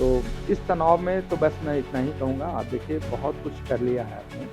तो इस तनाव में तो बस मैं इतना ही कहूँगा, आप देखिए बहुत कुछ कर लिया है आपने।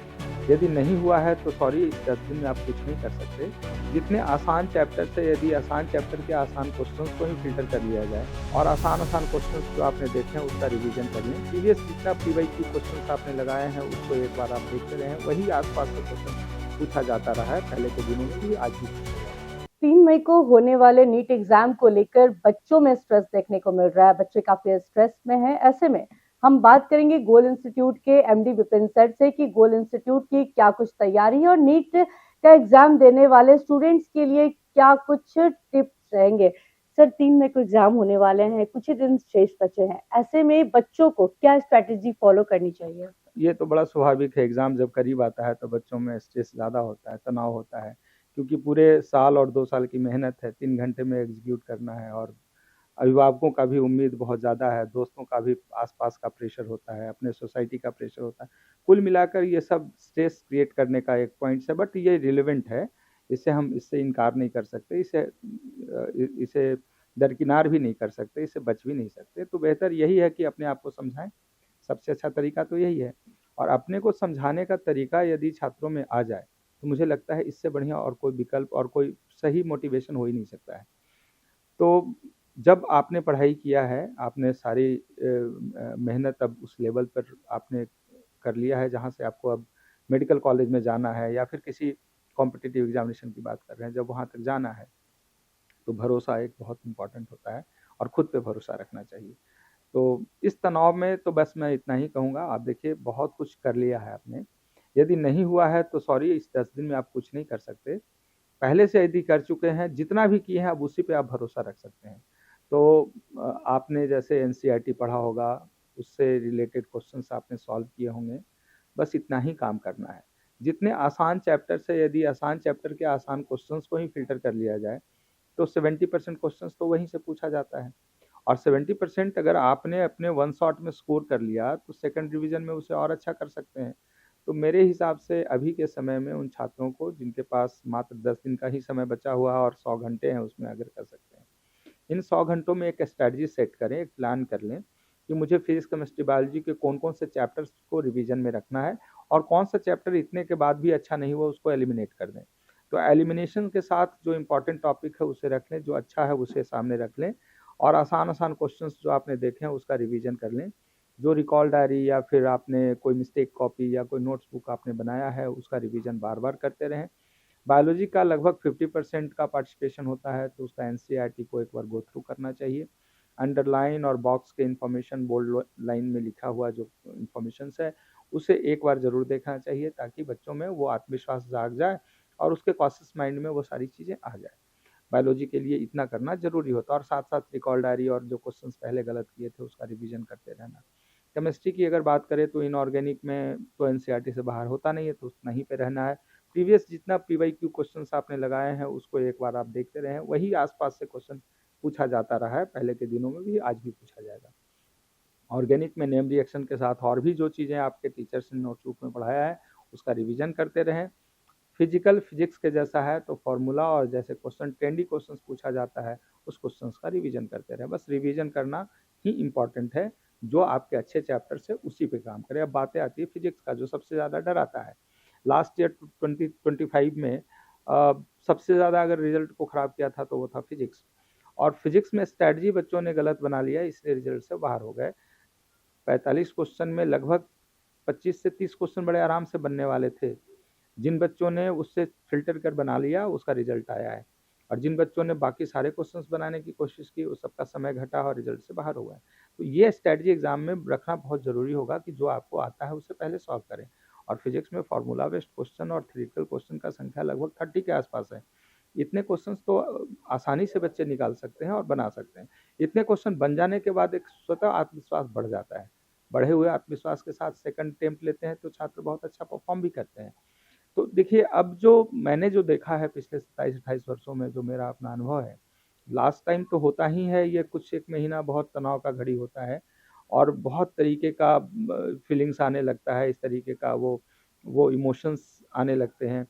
यदि नहीं हुआ है तो सॉरी, इस 10 दिन में आप कुछ नहीं कर सकते। जितने आसान चैप्टर से यदि आसान चैप्टर के आसान क्वेश्चंस को ही फ़िल्टर कर लिया जाए और आसान-आसान क्वेश्चंस जो आपने देखे हैं उसका रिवीजन कर लें। प्रीवियस जितना पीवाईक्यू क्वेश्चंस आपने लगाए हैं उसको एक बार आप देखते रहें, वही आस-पास के क्वेश्चन पूछा जाता रहा है पहले के दिनों में भी, आज भी पूछा जाता है। 3 मई को होने वाले नीट एग्जाम को लेकर बच्चों में स्ट्रेस देखने को मिल रहा है। बच्चे काफी स्ट्रेस में हैं। ऐसे में हम बात करेंगे गोल इंस्टीट्यूट के एमडी विपिन सर से कि गोल इंस्टीट्यूट की क्या कुछ तैयारी है और नीट का एग्जाम देने वाले स्टूडेंट्स के लिए क्या कुछ टिप्स रहेंगे। सर, 3 मई को एग्जाम होने वाले हैं, कुछ ही दिन शेष बचे हैं। ऐसे में बच्चों को क्या स्ट्रैटेजी फॉलो करनी चाहिए? ये तो बड़ा स्वाभाविक है, एग्ज़ाम जब करीब आता है तो बच्चों में स्ट्रेस ज़्यादा होता है, तनाव होता है, क्योंकि पूरे साल और 2 साल की मेहनत है, 3 घंटे में एग्ज़ीक्यूट करना है और अभिभावकों का भी उम्मीद बहुत ज़्यादा है, दोस्तों का भी आस-पास का प्रेशर होता है, अपने सोसाइटी का प्रेशर होता है। कुल मिलाकर ये सब स्ट्रेस क्रिएट करने का एक पॉइंट्स है, बट ये रिलेवेंट है, इससे इनकार नहीं कर सकते, इसे दरकिनार भी नहीं कर सकते, इससे बच भी नहीं सकते। तो बेहतर यही है कि अपने आप को समझाएँ, सबसे अच्छा तरीका तो यही है। और अपने को समझाने का तरीका यदि छात्रों में आ जाए, तो मुझे लगता है इससे बढ़िया और कोई विकल्प और कोई सही मोटिवेशन हो ही नहीं सकता है। तो जब आपने पढ़ाई किया है, आपने सारी मेहनत अब उस लेवल पर आपने कर लिया है जहाँ से आपको अब मेडिकल कॉलेज में जाना है या फिर किसी कॉम्पिटिटिव एग्ज़ामिनेशन की बात कर रहे हैं, जब वहाँ तक जाना है, तो भरोसा एक बहुत इम्पोर्टेंट होता है और खुद पे भरोसा रखना चाहिए। तो इस तनाव में तो बस मैं इतना ही कहूँगा, आप देखिए बहुत कुछ कर लिया है आपने। यदि नहीं हुआ है तो सॉरी, इस 10 दिन में आप कुछ नहीं कर सकते। पहले से यदि कर चुके हैं, जितना भी किए हैं, अब उसी पे आप भरोसा रख सकते हैं। तो आपने जैसे एनसीईआरटी पढ़ा होगा, उससे रिलेटेड क्वेश्चंस आपने सॉल्व किए होंगे, बस इतना ही काम करना है। जितने आसान चैप्टर से यदि आसान चैप्टर के आसान क्वेश्चंस को ही फ़िल्टर कर लिया जाए, तो 70% क्वेश्चंस तो वहीं से पूछा जाता है। और 70% अगर आपने अपने वन शॉट में स्कोर कर लिया, तो सेकंड रिवीजन में उसे और अच्छा कर सकते हैं। तो मेरे हिसाब से अभी के समय में उन छात्रों को जिनके पास मात्र 10 दिन का ही समय बचा हुआ है और 100 घंटे हैं उसमें, अगर कर सकते हैं, इन 100 घंटों में एक स्ट्रैटेजी सेट करें, एक प्लान कर लें कि मुझे फिजिक्स, केमिस्ट्री, बायोलॉजी के कौन-कौन से चैप्टर्स को रिवीजन में रखना है और कौन सा चैप्टर इतने के बाद भी अच्छा नहीं हुआ उसको एलिमिनेट कर दें। तो एलिमिनेशन के साथ जो इम्पोर्टेंट टॉपिक है उसे रख लें, जो अच्छा है उसे सामने रख लें और आसान-आसान क्वेश्चंस जो आपने देखे हैं उसका रिवीजन कर लें। जो रिकॉल डायरी या फिर आपने कोई मिस्टेक कॉपी या कोई नोट्स बुक आपने बनाया है उसका रिवीजन बार-बार करते रहें। बायोलॉजी का लगभग 50% का पार्टिसिपेशन होता है, तो उसका एनसीईआरटी को एक बार गो थ्रू करना चाहिए। अंडरलाइन और बॉक्स के इन्फॉर्मेशन, बोल्ड लाइन में लिखा हुआ जो इन्फॉर्मेशंस है, उसे एक बार ज़रूर देखना चाहिए ताकि बच्चों में वो आत्मविश्वास जाग जाए और उसके कॉन्शियस माइंड में वो सारी चीज़ें आ जाए। बायोलॉजी के लिए इतना करना ज़रूरी होता है और साथ-साथ रिकॉल डायरी और जो क्वेश्चंस पहले गलत किए थे उसका रिवीजन करते रहना। केमिस्ट्री की अगर बात करें तो इनऑर्गेनिक में तो एनसीईआरटी से बाहर होता नहीं है, तो उतना ही पे रहना है। प्रीवियस जितना पीवाईक्यू क्वेश्चंस आपने लगाए हैं उसको एक बार आप देखते रहें, वही आस-पास से क्वेश्चन पूछा जाता रहा है, पहले के दिनों में भी, आज भी पूछा जाएगा। ऑर्गेनिक में नेम रिएक्शन के साथ और भी जो चीज़ें आपके टीचर्स ने नोटबुक में पढ़ाया है, उसका रिवीजन करते रहें। फिजिकल फिजिक्स के जैसा है तो फार्मूला और जैसे क्वेश्चन ट्रेंडी क्वेश्चंस पूछा जाता है, उस क्वेश्चंस का रिवीजन करते रहें। बस रिवीजन करना ही इम्पोर्टेंट है, जो आपके अच्छे चैप्टर से उसी पे काम करें। अब बातें आती है फिजिक्स का, जो सबसे ज़्यादा डर आता है। लास्ट ईयर 2025 में सबसे ज़्यादा अगर रिजल्ट को ख़राब किया था तो वो था फिजिक्स, और फिजिक्स में स्ट्रैटेजी बच्चों ने गलत बना लिया, इसलिए रिजल्ट से बाहर हो गए। 45 क्वेश्चन में लगभग 25 से 30 क्वेश्चन बड़े आराम से बनने वाले थे। जिन बच्चों ने उससे फ़िल्टर कर बना लिया उसका रिज़ल्ट आया है, और जिन बच्चों ने बाकी सारे क्वेश्चंस बनाने की कोशिश की उस सबका समय घटा और रिज़ल्ट से बाहर हो गए। तो ये स्ट्रैटेजी एग्ज़ाम में रखना बहुत ज़रूरी होगा कि जो आपको आता है उसे पहले सॉल्व करें। और फिजिक्स में फार्मूला बेस्ड क्वेश्चन और थ्योरेटिकल क्वेश्चन का संख्या लगभग 30 के आसपास है। इतने क्वेश्चंस तो आसानी से बच्चे निकाल सकते हैं और बना सकते हैं। इतने क्वेश्चन बन जाने के बाद एक स्वतः आत्मविश्वास बढ़ जाता है। बढ़े हुए आत्मविश्वास के साथ सेकंड अटेम्प्ट लेते हैं तो छात्र बहुत अच्छा परफॉर्म भी करते हैं। तो देखिए, अब जो मैंने जो देखा है पिछले 27-28 वर्षों में, जो मेरा अपना अनुभव है, लास्ट टाइम तो होता ही है, ये कुछ 1 महीना बहुत तनाव का घड़ी होता है और बहुत तरीके का फीलिंग्स आने लगता है, इस तरीके का वो इमोशंस आने लगते हैं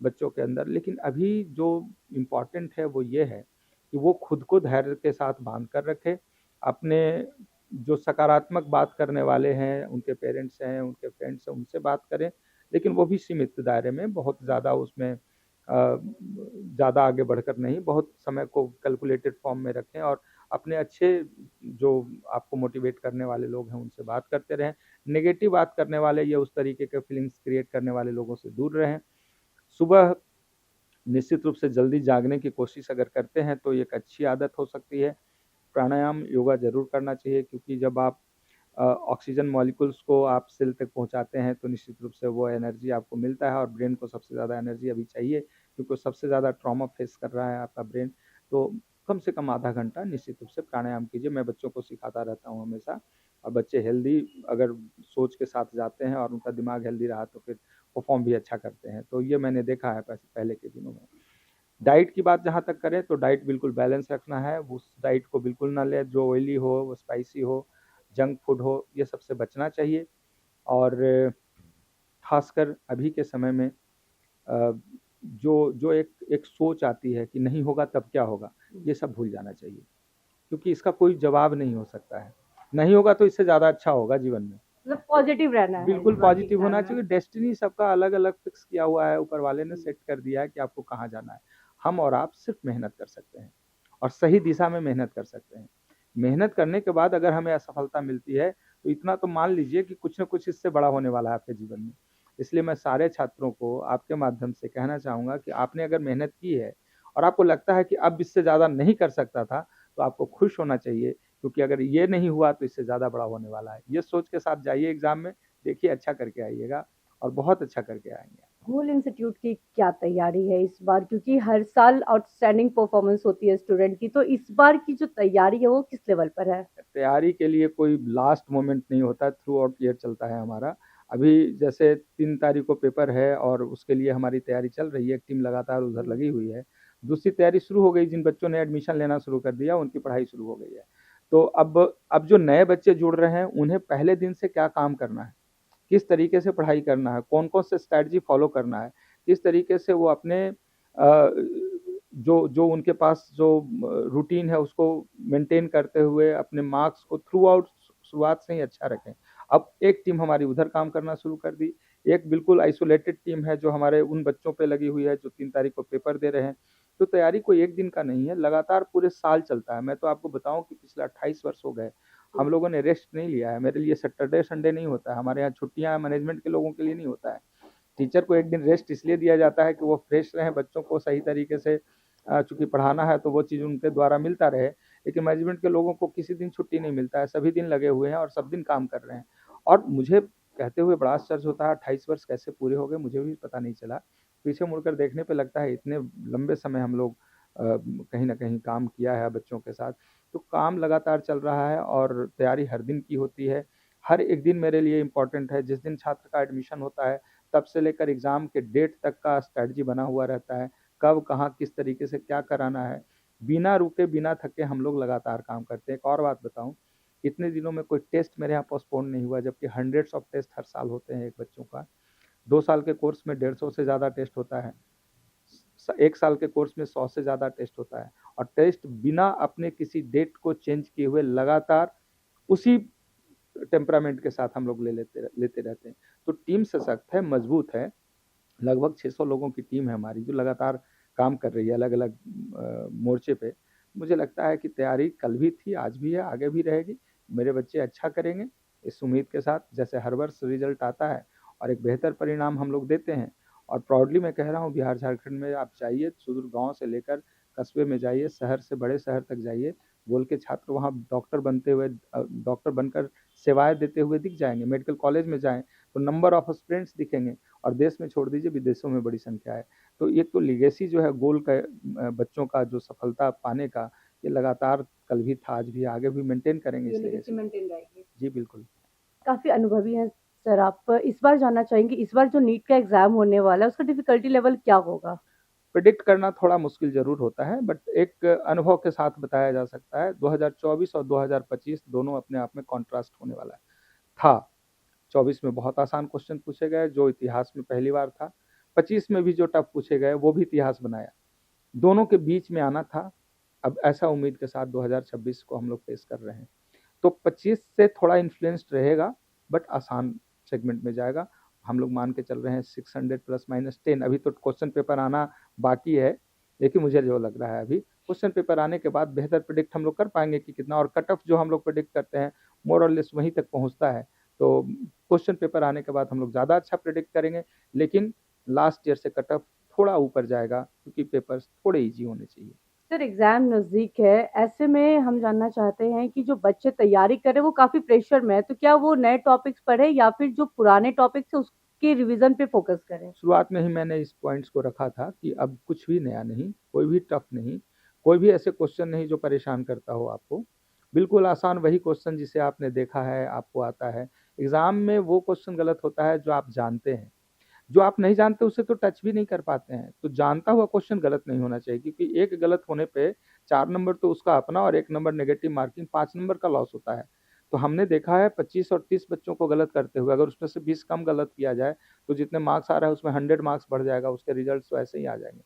बच्चों के अंदर। लेकिन अभी जो इम्पोर्टेंट है वो ये है कि वो खुद को धैर्य के साथ बाँध कर रखें, अपने जो सकारात्मक बात करने वाले हैं, उनके पेरेंट्स हैं, उनके फ्रेंड्स हैं, उनसे बात करें, लेकिन वो भी सीमित दायरे में, बहुत ज़्यादा उसमें ज़्यादा आगे बढ़कर नहीं, बहुत समय को कैलकुलेटेड फॉर्म में रखें और अपने अच्छे जो आपको मोटिवेट करने वाले लोग हैं उनसे बात करते रहें। नेगेटिव बात करने वाले या उस तरीके के फीलिंग्स क्रिएट करने वाले लोगों से दूर रहें। सुबह निश्चित रूप से जल्दी जागने की कोशिश अगर करते हैं तो एक अच्छी आदत हो सकती है। प्राणायाम, योगा ज़रूर करना चाहिए, क्योंकि जब आप ऑक्सीजन मॉलिक्यूल्स को आप सेल तक पहुंचाते हैं तो निश्चित रूप से वो एनर्जी आपको मिलता है और ब्रेन को सबसे ज़्यादा एनर्जी अभी चाहिए, क्योंकि सबसे ज़्यादा ट्रॉमा फेस कर रहा है आपका ब्रेन। तो कम से कम आधा घंटा निश्चित रूप से प्राणायाम कीजिए। मैं बच्चों को सिखाता रहता हूँ हमेशा, और बच्चे हेल्दी अगर सोच के साथ जाते हैं और उनका दिमाग हेल्दी रहा तो फिर परफॉर्म भी अच्छा करते हैं। तो ये मैंने देखा है पहले के दिनों में। डाइट की बात जहाँ तक करें तो डाइट बिल्कुल बैलेंस रखना है। उस डाइट को बिल्कुल ना लें जो ऑयली हो, वो स्पाइसी हो, जंक फूड हो, ये सबसे बचना चाहिए। और खासकर अभी के समय में जो जो एक सोच आती है कि नहीं होगा तब क्या होगा, ये सब भूल जाना चाहिए, क्योंकि इसका कोई जवाब नहीं हो सकता है। नहीं होगा तो इससे ज़्यादा अच्छा होगा जीवन में। मतलब पॉजिटिव रहना है, बिल्कुल इस बात की पॉजिटिव ख्याल होना में। चाहिए। डेस्टिनी सबका अलग अलग फिक्स किया हुआ है, ऊपर वाले ने सेट कर दिया है कि आपको कहाँ जाना है। हम और आप सिर्फ मेहनत कर सकते हैं और सही दिशा में मेहनत कर सकते हैं। मेहनत करने के बाद अगर हमें असफलता मिलती है तो इतना तो मान लीजिए कि कुछ न कुछ इससे बड़ा होने वाला है आपके जीवन में। इसलिए मैं सारे छात्रों को आपके माध्यम से कहना चाहूँगा कि आपने अगर मेहनत की है और आपको लगता है कि अब इससे ज़्यादा नहीं कर सकता था, तो आपको खुश होना चाहिए, क्योंकि अगर ये नहीं हुआ तो इससे ज़्यादा बड़ा होने वाला है। ये सोच के साथ जाइए एग्ज़ाम में, देखिए अच्छा करके आइएगा और बहुत अच्छा करके आएँगे। गोल इंस्टीट्यूट की क्या तैयारी है इस बार, क्योंकि हर साल आउटस्टैंडिंग परफॉर्मेंस होती है स्टूडेंट की, तो इस बार की जो तैयारी है वो किस लेवल पर है? तैयारी के लिए कोई लास्ट मोमेंट नहीं होता है, थ्रू आउट ईयर चलता है हमारा। अभी जैसे 3 तारीख को पेपर है और उसके लिए हमारी तैयारी चल रही है, एक टीम लगातार उधर लगी हुई है। दूसरी तैयारी शुरू हो गई, जिन बच्चों ने एडमिशन लेना शुरू कर दिया उनकी पढ़ाई शुरू हो गई है। तो अब जो नए बच्चे जुड़ रहे हैं उन्हें पहले दिन से क्या काम करना है, किस तरीके से पढ़ाई करना है, कौन-कौन से स्ट्रैटेजी फॉलो करना है, किस तरीके से वो अपने जो जो उनके पास जो रूटीन है उसको मेंटेन करते हुए अपने मार्क्स को थ्रू आउट शुरुआत से ही अच्छा रखें। अब एक टीम हमारी उधर काम करना शुरू कर दी, एक बिल्कुल आइसोलेटेड टीम है जो हमारे उन बच्चों पे लगी हुई है जो 3 तारीख को पेपर दे रहे हैं। तो तैयारी कोई एक दिन का नहीं है, लगातार पूरे साल चलता है। मैं तो आपको बताऊँ कि पिछले 28 वर्ष हो गए, हम लोगों ने रेस्ट नहीं लिया है। मेरे लिए सैटरडे, संडे नहीं होता है, हमारे यहाँ छुट्टियाँ मैनेजमेंट के लोगों के लिए नहीं होता है। टीचर को एक दिन रेस्ट इसलिए दिया जाता है कि वो फ्रेश रहें, बच्चों को सही तरीके से चूँकि पढ़ाना है तो वो चीज़ उनके द्वारा मिलता रहे। लेकिन मैनेजमेंट के लोगों को किसी दिन छुट्टी नहीं मिलता है, सभी दिन लगे हुए हैं और सब दिन काम कर रहे हैं। और मुझे कहते हुए बड़ा आश्चर्य होता है, 28 वर्ष कैसे पूरे हो गए मुझे भी पता नहीं चला। पीछे मुड़कर देखने पे लगता है इतने लंबे समय हम लोग कहीं न कहीं काम किया है बच्चों के साथ। तो काम लगातार चल रहा है और तैयारी हर दिन की होती है। हर एक दिन मेरे लिए इम्पोर्टेंट है। जिस दिन छात्र का एडमिशन होता है, तब से लेकर एग्ज़ाम के डेट तक का स्ट्रैटेजी बना हुआ रहता है। कब, कहाँ, किस तरीके से क्या कराना है। बिना रुके, बिना थके हम लोग लगातार काम करते हैं। एक और बात बताऊँ, इतने दिनों में कोई टेस्ट मेरे यहाँ पोस्टपोन नहीं हुआ, जबकि हंड्रेड्स ऑफ टेस्ट हर साल होते हैं एक बच्चों का। 2 साल के कोर्स में 150 से ज़्यादा टेस्ट होता है। 1 साल के कोर्स में 100 से ज़्यादा टेस्ट होता है और टेस्ट बिना अपने किसी डेट को चेंज किए हुए लगातार उसी टेम्परामेंट के साथ हम लोग लेते रहते हैं। तो टीम सशक्त है, मजबूत है। लगभग 600 लोगों की टीम है हमारी जो लगातार काम कर रही है अलग-अलग मोर्चे पे। मुझे लगता है कि तैयारी कल भी थी, आज भी है, आगे भी रहेगी। मेरे बच्चे अच्छा करेंगे, इस उम्मीद के साथ। जैसे हर वर्ष रिज़ल्ट आता है और एक बेहतर परिणाम हम लोग देते हैं और प्राउडली मैं कह रहा हूँ, बिहार झारखंड में आप जाइए, सुदूर गाँव से लेकर कस्बे में जाइए, शहर से बड़े शहर तक जाइए, बोल के छात्र वहाँ डॉक्टर बनते हुए डॉक्टर बनकर सेवाएँ देते हुए दिख जाएँगे। मेडिकल कॉलेज में जाएँ तो नंबर ऑफ स्टूडेंट्स दिखेंगे और देश में छोड़ दीजिए, विदेशों में बड़ी संख्या है। तो ये तो लीगेसी जो है गोल का बच्चों का जो सफलता पाने का, ये लगातार कल भी था, आज भी है, आगे भी मेंटेन करेंगे ये इस लेगेसी लीगेसी। मेंटेन रहेगी। जी, बिल्कुल। काफी अनुभवी हैं सर आप। इस बार जानना चाहेंगे, इस बार जो नीट का एग्जाम होने वाला है उसका डिफिकल्टी लेवल क्या होगा? प्रेडिक्ट करना थोड़ा मुश्किल ज़रूर होता है, बट एक अनुभव के साथ बताया जा सकता है। 2024 और 2025 दोनों अपने आप में कॉन्ट्रास्ट होने वाला है। था 24 में बहुत आसान क्वेश्चन पूछे गए जो इतिहास में पहली बार था। 25 में भी जो टफ पूछे गए वो भी इतिहास बनाया। दोनों के बीच में आना था। अब ऐसा उम्मीद के साथ 2026 को हम लोग फेस कर रहे हैं। तो 25 से थोड़ा इन्फ्लुएंस्ड रहेगा, बट आसान सेगमेंट में जाएगा। हम लोग मान के चल रहे हैं 600 प्लस माइनस 10। अभी तो क्वेश्चन पेपर आना बाकी है, लेकिन मुझे जो लग रहा है अभी क्वेश्चन पेपर आने के बाद बेहतर प्रेडिक्ट हम लोग कर पाएंगे कि कितना, और कट ऑफ जो हम लोग प्रेडिक्ट करते हैं मोर और लेस वहीं तक पहुंचता है। तो क्वेश्चन पेपर आने के बाद हम लोग ज़्यादा अच्छा प्रेडिक्ट करेंगे, लेकिन लास्ट ईयर से कट ऑफ थोड़ा ऊपर जाएगा क्योंकि पेपर्स थोड़े ईजी होने चाहिए। सर एग्जाम नजदीक है, ऐसे में हम जानना चाहते हैं कि जो बच्चे तैयारी कर रहे हैं वो काफी प्रेशर में है, तो क्या वो नए टॉपिक्स पढ़े या फिर जो पुराने टॉपिक्स है उसके रिवीजन पे फोकस करें? शुरुआत में ही मैंने इस पॉइंट्स को रखा था कि अब कुछ भी नया नहीं, कोई भी टफ नहीं, कोई भी ऐसे क्वेश्चन नहीं जो परेशान करता हो आपको। बिल्कुल आसान वही क्वेश्चन जिसे आपने देखा है, आपको आता है। एग्ज़ाम में वो क्वेश्चन गलत होता है जो आप जानते हैं, जो आप नहीं जानते उसे तो टच भी नहीं कर पाते हैं। तो जानता हुआ क्वेश्चन गलत नहीं होना चाहिए, क्योंकि एक गलत होने पे 4 नंबर तो उसका अपना और 1 नंबर नेगेटिव मार्किंग 5 नंबर का लॉस होता है। तो हमने देखा है 25 और 30 बच्चों को गलत करते हुए अगर उसमें से 20 कम गलत किया जाए तो जितने मार्क्स आ रहा है उसमें 100 मार्क्स बढ़ जाएगा, उसके रिजल्ट्स वैसे ही आ जाएंगे।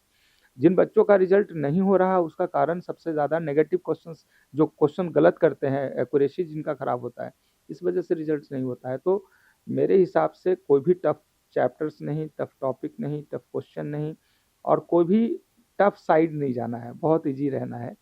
जिन बच्चों का रिजल्ट नहीं हो रहा उसका कारण सबसे ज़्यादा नेगेटिव क्वेश्चंस, जो क्वेश्चन गलत करते हैं, एक्यूरेसी जिनका खराब होता है, इस वजह से रिजल्ट्स नहीं होता है। तो मेरे हिसाब से कोई भी टफ चैप्टर्स नहीं, टफ टॉपिक नहीं, टफ क्वेश्चन नहीं, और कोई भी टफ साइड नहीं जाना है, बहुत ईजी रहना है,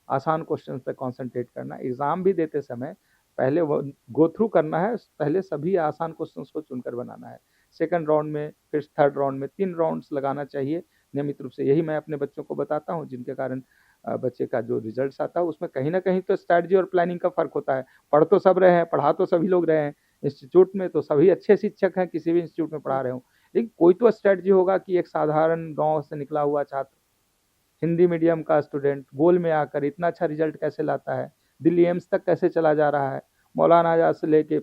आसान क्वेश्चन पे कॉन्सेंट्रेट करना। एग्ज़ाम भी देते समय पहले वो गो थ्रू करना है, पहले सभी आसान क्वेश्चंस को चुनकर बनाना है। सेकंड राउंड में, फिर थर्ड राउंड में 3 राउंड्स लगाना चाहिए नियमित रूप से। यही मैं अपने बच्चों को बताता हूँ, जिनके कारण बच्चे का जो रिजल्ट्स आता है उसमें कहीं ना कहीं तो स्ट्रैटेजी और प्लानिंग का फ़र्क होता है। पढ़ तो सब रहे हैं, पढ़ा तो सभी लोग रहे हैं, इंस्टीट्यूट में तो सभी अच्छे शिक्षक हैं, किसी भी इंस्टीट्यूट में पढ़ा रहे हों, लेकिन कोई तो स्ट्रैटेजी होगा कि एक साधारण गाँव से निकला हुआ छात्र, हिंदी मीडियम का स्टूडेंट गोल में आकर इतना अच्छा रिजल्ट कैसे लाता है, दिल्ली एम्स तक कैसे चला जा रहा है, मौलाना आजाद से लेके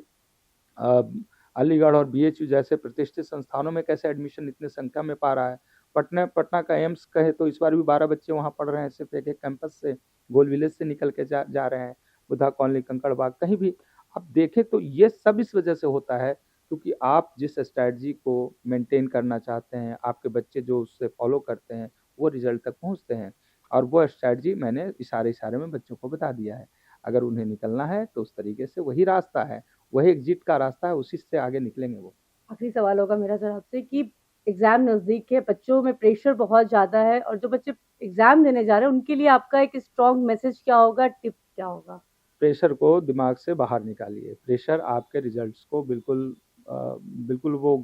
अलीगढ़ और BHU जैसे प्रतिष्ठित संस्थानों में कैसे एडमिशन इतने संख्या में पा रहा है। पटना का एम्स कहे तो इस बार भी 12 बच्चे वहाँ पढ़ रहे हैं, सिर्फ एक कैंपस से, गोल विलेज से निकल के जा रहे हैं, बुद्धा कॉलोनी, कंकड़बाग, कहीं भी आप देखें तो ये सब इस वजह से होता है क्योंकि आप जिस स्ट्रैटेजी को मेंटेन करना चाहते हैं, आपके बच्चे जो उससे फॉलो करते हैं वो रिजल्ट तक पहुँचते हैं। और वो स्ट्रैटेजी मैंने इशारे में बच्चों को बता दिया है। अगर उन्हें निकलना है तो उस तरीके से वही रास्ता है, वही एग्जिट का रास्ता है, उसी से आगे निकलेंगे वो। आखिरी सवाल होगा मेरा सर आपसे कि एग्जाम नजदीक है, बच्चों में प्रेशर बहुत ज्यादा है, और जो बच्चे एग्जाम देने जा रहे हैं उनके लिए आपका एक स्ट्रॉन्ग मैसेज क्या होगा, टिप क्या होगा? प्रेशर को दिमाग से बाहर निकालिए। प्रेशर आपके रिजल्ट्स को बिल्कुल वो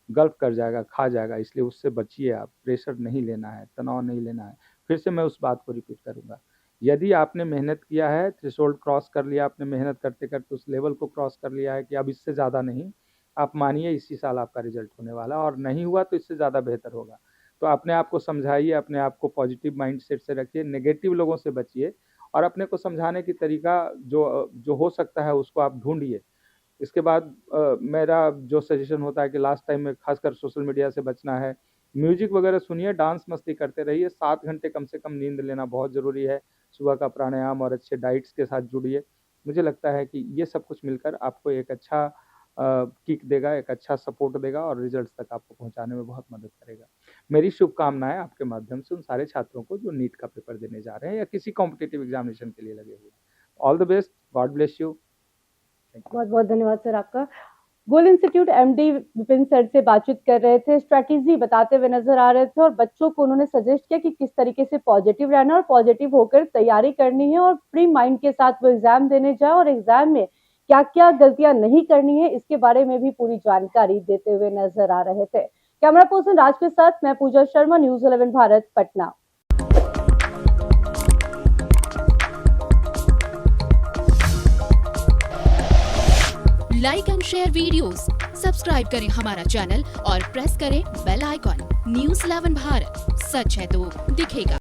गल्फ कर जाएगा, खा जाएगा, इसलिए उससे बचिए आप। प्रेशर नहीं लेना है, तनाव नहीं लेना है। फिर से मैं उस बात को रिपीट करूँगा, यदि आपने मेहनत किया है, थ्रेशोल्ड क्रॉस कर लिया, आपने मेहनत करते करते उस लेवल को क्रॉस कर लिया है कि अब इससे ज़्यादा नहीं, आप मानिए इसी साल आपका रिजल्ट होने वाला, और नहीं हुआ तो इससे ज़्यादा बेहतर होगा। तो अपने आप को समझाइए, अपने आप को पॉजिटिव माइंडसेट से रखिए, नेगेटिव लोगों से बचिए, और अपने को समझाने की तरीका जो हो सकता है उसको आप ढूंढिए। इसके बाद मेरा जो सजेशन होता है कि लास्ट टाइम में खासकर सोशल मीडिया से बचना है, म्यूजिक वगैरह सुनिए, डांस मस्ती करते रहिए, 7 घंटे कम से कम नींद लेना बहुत ज़रूरी है, सुबह का प्राणायाम और अच्छे डाइट्स के साथ जुड़िए। मुझे लगता है कि ये सब कुछ मिलकर आपको एक अच्छा किक देगा, एक अच्छा सपोर्ट देगा, और रिजल्ट्स तक आपको पहुंचाने में बहुत मदद करेगा। मेरी शुभकामनाएं आपके माध्यम से उन सारे छात्रों को जो नीट का पेपर देने जा रहे हैं या किसी कॉम्पिटिटिव एग्जामिनेशन के लिए लगे हुए हैं। All the best, God bless you. बहुत बहुत धन्यवाद सर आपका। गोल इंस्टीट्यूट MD विपिन सर से बातचीत कर रहे थे, स्ट्रैटेजी बताते हुए नजर आ रहे थे, और बच्चों को उन्होंने सजेस्ट किया कि किस तरीके से पॉजिटिव रहना और पॉजिटिव होकर तैयारी करनी है, और फ्री माइंड के साथ वो एग्जाम देने जाए, और एग्जाम में क्या क्या गलतियां नहीं करनी है इसके बारे में भी पूरी जानकारी देते हुए नजर आ रहे थे। कैमरा पर्सन राज के साथ मैं Pooja Sharma, news 11 Bharat, Patna. Like and share videos, subscribe करें हमारा चैनल और प्रेस करें बेल आइकॉन। न्यूज़ 11 भारत, सच है तो दिखेगा।